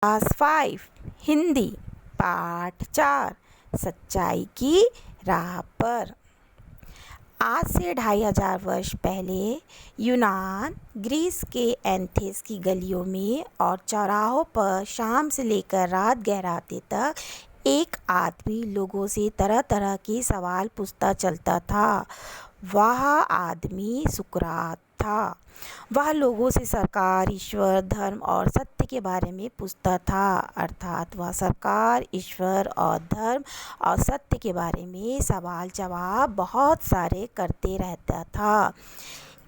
Class 5 Hindi पाठ 4 सच्चाई की राह पर। आज से 2500 वर्ष पहले यूनान ग्रीस के एथेंस की गलियों में और चौराहों पर शाम से लेकर रात गहराते तक एक आदमी लोगों से तरह तरह के सवाल पूछता चलता था। वह आदमी सुकरात था। वह लोगों से सरकार, ईश्वर, धर्म और सत्य के बारे में पूछता था। अर्थात वह सरकार, ईश्वर और धर्म और सत्य के बारे में सवाल जवाब बहुत सारे करते रहता था।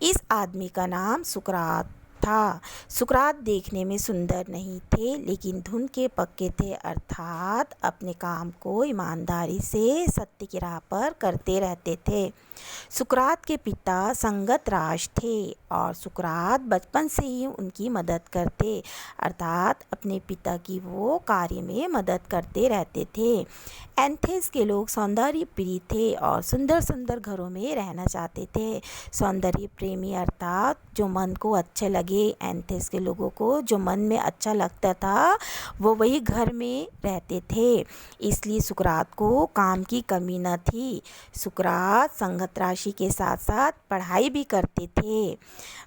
इस आदमी का नाम सुकरात था। सुकरात देखने में सुंदर नहीं थे, लेकिन धुन के पक्के थे। अर्थात अपने काम को ईमानदारी से सत्य की राह पर करते रहते थे। सुकरात के पिता संगत राज थे और सुकरात बचपन से ही उनकी मदद करते, अर्थात अपने पिता की वो कार्य में मदद करते रहते थे। एथेंस के लोग सौंदर्य प्रिय थे और सुंदर सुंदर घरों में रहना चाहते थे। सौंदर्य प्रेमी अर्थात जो मन को अच्छा लगे। एथेंस के लोगों को जो मन में अच्छा लगता था वो वही घर में रहते थे। इसलिए सुकरात को काम की कमी न थी। सुकरात संगत राशि के साथ साथ पढ़ाई भी करते थे।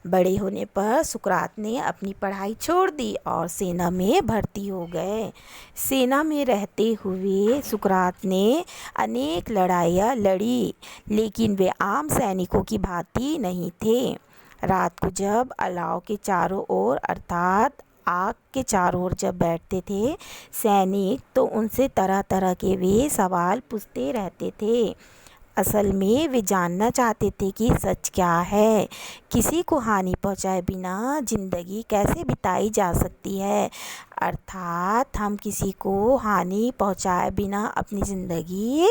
बड़े होने पर सुकरात ने अपनी पढ़ाई छोड़ दी और सेना में भर्ती हो गए। सेना में रहते हुए सुकरात ने अनेक लड़ाइयाँ लड़ी, लेकिन वे आम सैनिकों की भांति नहीं थे। रात को जब अलाव के चारों ओर अर्थात आग के चारों ओर जब बैठते थे सैनिक, तो उनसे तरह तरह के वे सवाल पूछते रहते थे। असल में वे जानना चाहते थे कि सच क्या है। किसी को हानि पहुंचाए बिना जिंदगी कैसे बिताई जा सकती है। अर्थात हम किसी को हानि पहुंचाए बिना अपनी ज़िंदगी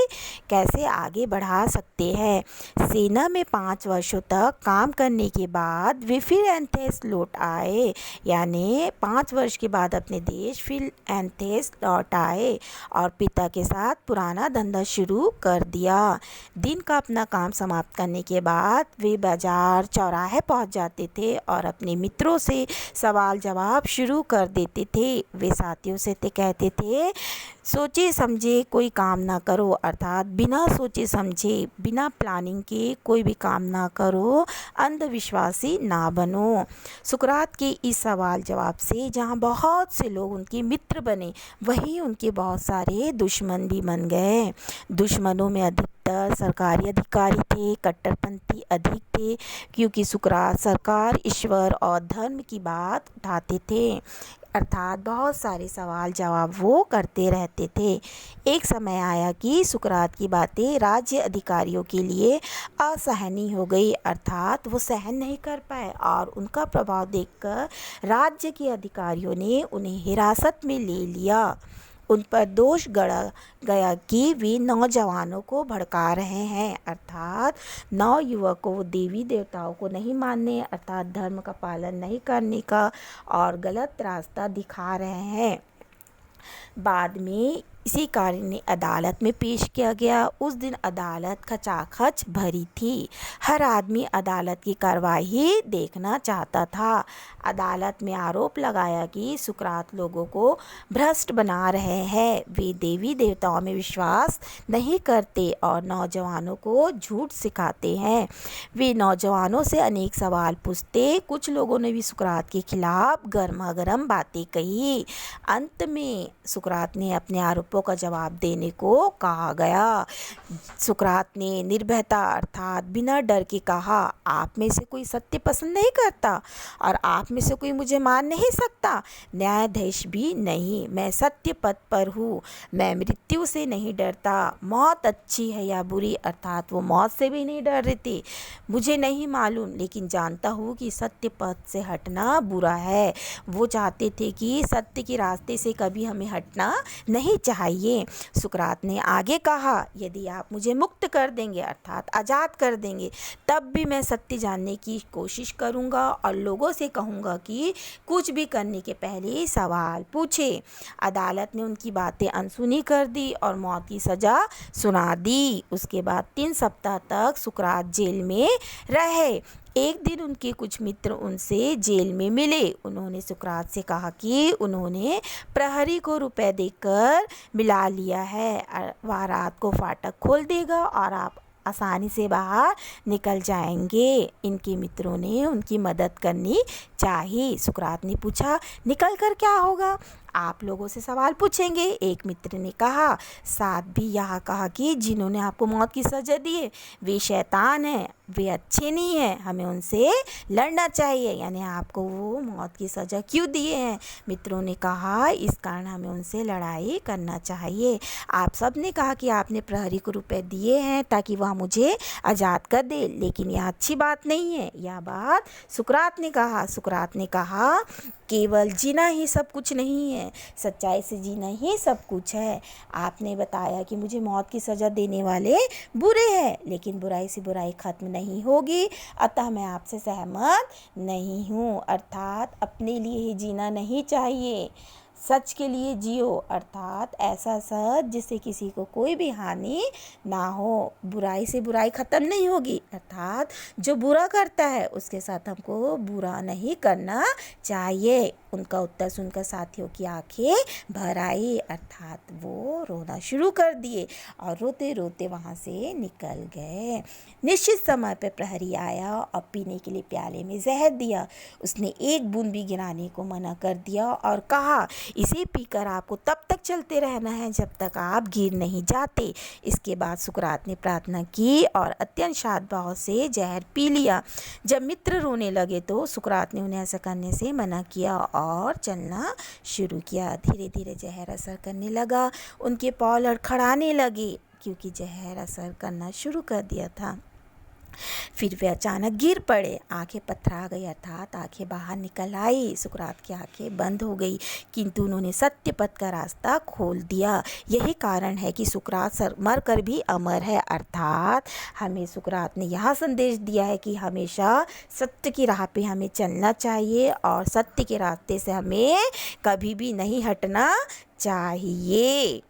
कैसे आगे बढ़ा सकते हैं। सेना में 5 वर्षों तक काम करने के बाद वे फिर एथेंस लौट आए, यानी 5 वर्ष के बाद अपने देश फिर एथेंस लौट आए और पिता के साथ पुराना धंधा शुरू कर दिया। दिन का अपना काम समाप्त करने के बाद वे बाजार चौराहे पहुंच जाते थे और अपने मित्रों से सवाल जवाब शुरू कर देते थे। वे साथियों से कहते थे, सोचे समझे कोई काम ना करो, अर्थात बिना सोचे समझे बिना प्लानिंग के कोई भी काम ना करो, अंधविश्वासी ना बनो। सुकरात के इस सवाल जवाब से जहाँ बहुत से लोग उनके मित्र बने, वहीं उनके बहुत सारे दुश्मन भी बन गए। दुश्मनों में अधिकतर सरकारी अधिकारी थे। कट्टरपंथी अधिक थे, क्योंकि सुकरात सरकार, ईश्वर और धर्म की बात उठाते थे। अर्थात बहुत सारे सवाल जवाब वो करते रहते थे। एक समय आया कि सुकरात की बातें राज्य अधिकारियों के लिए असहनीय हो गई, अर्थात वो सहन नहीं कर पाए और उनका प्रभाव देखकर राज्य के अधिकारियों ने उन्हें हिरासत में ले लिया। उन पर दोष गढ़ा गया कि वे नौजवानों को भड़का रहे हैं, अर्थात नवयुवकों देवी देवताओं को नहीं मानने, अर्थात धर्म का पालन नहीं करने का और गलत रास्ता दिखा रहे हैं। बाद में इसी कारण ने अदालत में पेश किया गया। उस दिन अदालत खचाखच भरी थी। हर आदमी अदालत की कार्रवाई देखना चाहता था। अदालत में आरोप लगाया कि सुकरात लोगों को भ्रष्ट बना रहे हैं। वे देवी देवताओं में विश्वास नहीं करते और नौजवानों को झूठ सिखाते हैं। वे नौजवानों से अनेक सवाल पूछते। कुछ लोगों ने भी सुकरात के खिलाफ गर्मा गर्म बातें कही। अंत में सुकरात ने अपने आरोपों का जवाब देने को कहा गया। सुकरात ने निर्भयता अर्थात बिना डर के कहा, आप में से कोई सत्य पसंद नहीं करता और आप में से कोई मुझे मान नहीं सकता, न्यायाधीश भी नहीं। मैं सत्य पथ पर हूँ। मैं मृत्यु से नहीं डरता। मौत अच्छी है या बुरी, अर्थात वो मौत से भी नहीं डर रहे थे। मुझे नहीं मालूम, लेकिन जानता हूँ कि सत्य पथ से हटना बुरा है। वो चाहते थे कि सत्य के रास्ते से कभी हमें हटना नहीं चाहिए। सुकरात ने आगे कहा, यदि आप मुझे मुक्त कर देंगे अर्थात आज़ाद कर देंगे, तब भी मैं सत्य जानने की कोशिश करूंगा और लोगों से कहूंगा कि कुछ भी करने के पहले सवाल पूछे। अदालत ने उनकी बातें अनसुनी कर दी और मौत की सज़ा सुना दी। उसके बाद 3 सप्ताह तक सुकरात जेल में रहे। एक दिन उनके कुछ मित्र उनसे जेल में मिले। उन्होंने सुकरात से कहा कि उन्होंने प्रहरी को रुपए देकर मिला लिया है, वह रात को फाटक खोल देगा और आप आसानी से बाहर निकल जाएंगे। इनके मित्रों ने उनकी मदद करनी चाहिए। सुकरात ने पूछा, निकल कर क्या होगा? आप लोगों से सवाल पूछेंगे। एक मित्र ने कहा, साथ भी यह कहा कि जिन्होंने आपको मौत की सज़ा दी है वे शैतान हैं, वे अच्छे नहीं हैं, हमें उनसे लड़ना चाहिए। यानी आपको वो मौत की सज़ा क्यों दिए हैं? मित्रों ने कहा, इस कारण हमें उनसे लड़ाई करना चाहिए। आप सब ने कहा कि आपने प्रहरी को रुपए दिए हैं ताकि वह मुझे आज़ाद कर दे, लेकिन यह अच्छी बात नहीं है। यह बात सुकरात ने कहा। सुकरात ने कहा, केवल जीना ही सब कुछ नहीं है, सच्चाई से जीना ही सब कुछ है। आपने बताया कि मुझे मौत की सज़ा देने वाले बुरे हैं, लेकिन बुराई से बुराई ख़त्म नहीं होगी, अतः मैं आपसे सहमत नहीं हूँ। अर्थात अपने लिए ही जीना नहीं चाहिए, सच के लिए जियो, अर्थात ऐसा सच जिससे किसी को कोई भी हानि ना हो। बुराई से बुराई ख़त्म नहीं होगी, अर्थात जो बुरा करता है उसके साथ हमको बुरा नहीं करना चाहिए। उनका उत्तर सुनकर साथियों की आंखें भर आई, अर्थात वो रोना शुरू कर दिए और रोते रोते वहाँ से निकल गए। निश्चित समय पर प्रहरी आया और पीने के लिए प्याले में जहर दिया। उसने एक बूंद भी गिराने को मना कर दिया और कहा, इसे पीकर आपको तब तक चलते रहना है जब तक आप गिर नहीं जाते। इसके बाद सुकरात ने प्रार्थना की और अत्यंत शांत भाव से जहर पी लिया। जब मित्र रोने लगे तो सुकरात ने उन्हें ऐसा करने से मना किया और चलना शुरू किया। धीरे धीरे जहर असर करने लगा। उनके पाँव लड़खड़ाने लगे क्योंकि जहर असर करना शुरू कर दिया था। फिर वे अचानक गिर पड़े, आंखें पथरा गई, अर्थात आंखें बाहर निकल आई। सुकरात की आंखें बंद हो गई, किंतु उन्होंने सत्य पथ का रास्ता खोल दिया। यही कारण है कि सुकरात मर कर भी अमर है, अर्थात हमें सुकरात ने यह संदेश दिया है कि हमेशा सत्य की राह पे हमें चलना चाहिए और सत्य के रास्ते से हमें कभी भी नहीं हटना चाहिए।